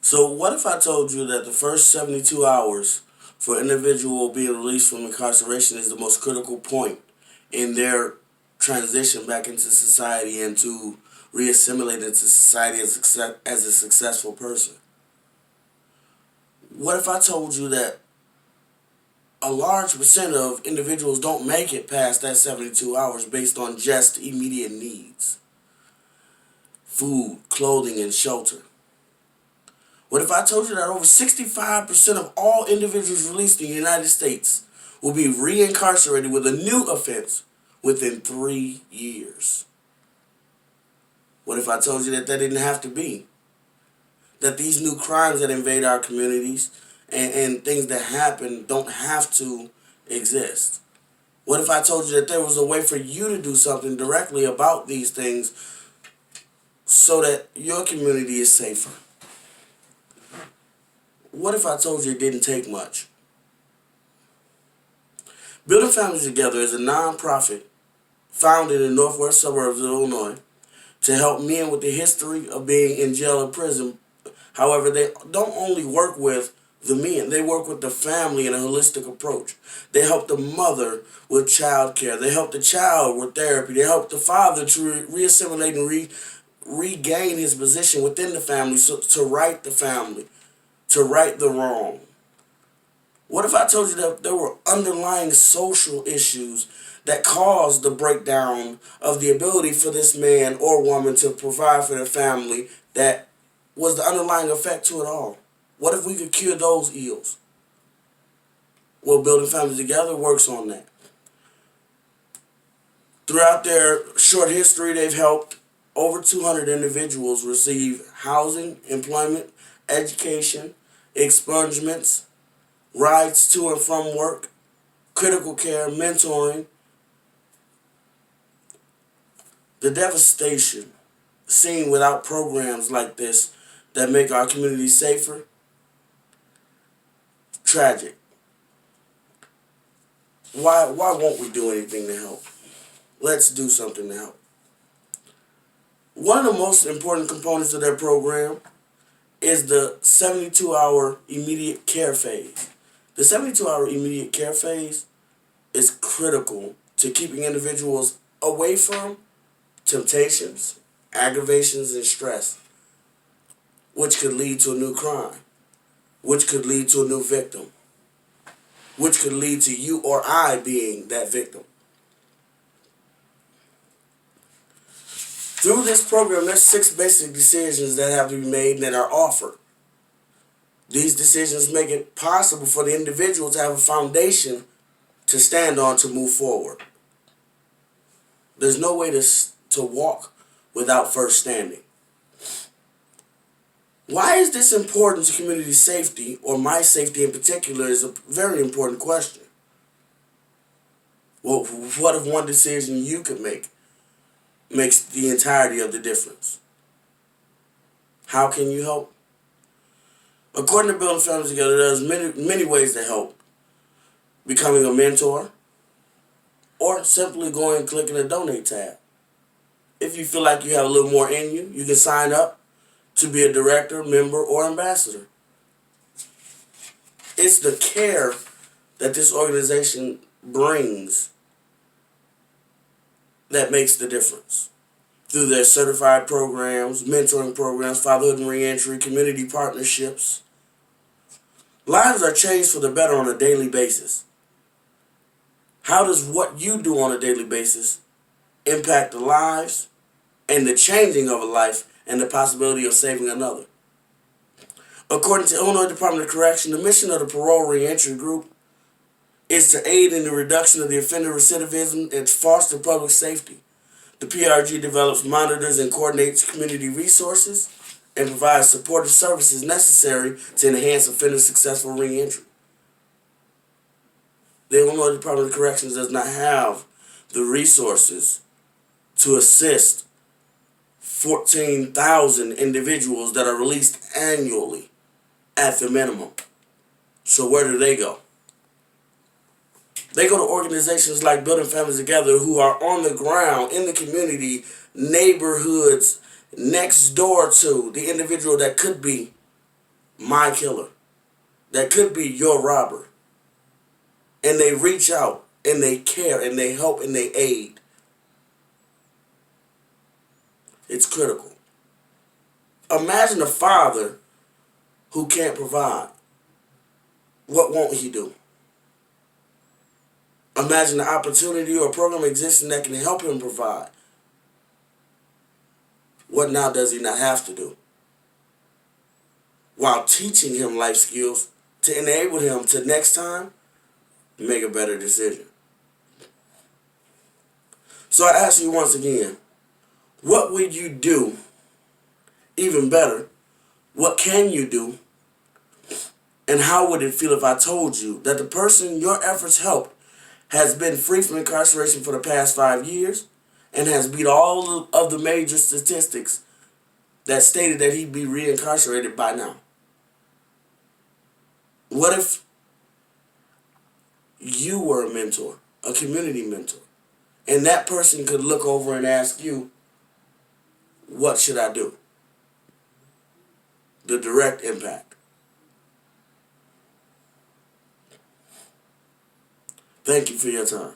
So what if I told you that the first 72 hours for an individual being released from incarceration is the most critical point in their transition back into society and to reassimilate into society as a successful person? What if I told you that a large percent of individuals don't make it past that 72 hours based on just immediate needs? Food, clothing, and shelter. What if I told you that over 65% of all individuals released in the United States will be reincarcerated with a new offense within 3 years? What if I told you that that didn't have to be? That these new crimes that invade our communities and things that happen don't have to exist? What if I told you that there was a way for you to do something directly about these things so that your community is safer? What if I told you it didn't take much? Building Families Together is a nonprofit founded in the northwest suburbs of Illinois to help men with the history of being in jail or prison. However, they don't only work with the men, they work with the family in a holistic approach. They help the mother with child care. They help the child with therapy. They help the father to reassimilate and regain his position within the family, so to right the family, to right the wrong. What if I told you that there were underlying social issues that caused the breakdown of the ability for this man or woman to provide for their family, that was the underlying effect to it all? What if we could cure those ills? Well, Building Families Together works on that. Throughout their short history, they've helped over 200 individuals receive housing, employment, education, expungements, rides to and from work, critical care, mentoring. The devastation seen without programs like this that make our community safer, tragic. Why won't we do anything to help? Let's do something to help. One of the most important components of their program is the 72-hour immediate care phase. The 72-hour immediate care phase is critical to keeping individuals away from temptations, aggravations, and stress, which could lead to a new crime, which could lead to a new victim, which could lead to you or I being that victim. Through this program, there's 6 basic decisions that have to be made and that are offered. These decisions make it possible for the individual to have a foundation to stand on to move forward. There's no way to walk without first standing. Why is this important to community safety, or my safety in particular, is a very important question. Well, what if one decision you could make makes the entirety of the difference? How can you help? According to Building Families Together, there's many ways to help. Becoming a mentor, or simply going and clicking the donate tab. If you feel like you have a little more in you, you can sign up to be a director, member, or ambassador. It's the care that this organization brings that makes the difference. Through their certified programs, mentoring programs, fatherhood and reentry, community partnerships, lives are changed for the better on a daily basis. How does what you do on a daily basis impact the lives and the changing of a life and the possibility of saving another? According to Illinois Department of Correction, the mission of the Parole Reentry Group is to aid in the reduction of the offender recidivism and foster public safety. The PRG develops, monitors, and coordinates community resources and provides supportive services necessary to enhance offender successful reentry. The Illinois Department of Corrections does not have the resources to assist 14,000 individuals that are released annually at the minimum. So where do they go? They go to organizations like Building Families Together, who are on the ground in the community, neighborhoods, next door to the individual that could be my killer, that could be your robber, and they reach out and they care and they help and they aid, it's critical. Imagine a father who can't provide. What won't he do? Imagine an opportunity or a program existing that can help him provide. What now does he not have to do? While teaching him life skills to enable him to next time make a better decision. So I ask you once again, what would you do even better? What can you do? And how would it feel if I told you that the person your efforts helped has been free from incarceration for the past 5 years and has beat all of the major statistics that stated that he'd be reincarcerated by now? What if you were a mentor, a community mentor, and that person could look over and ask you, what should I do? The direct impact. Thank you for your time.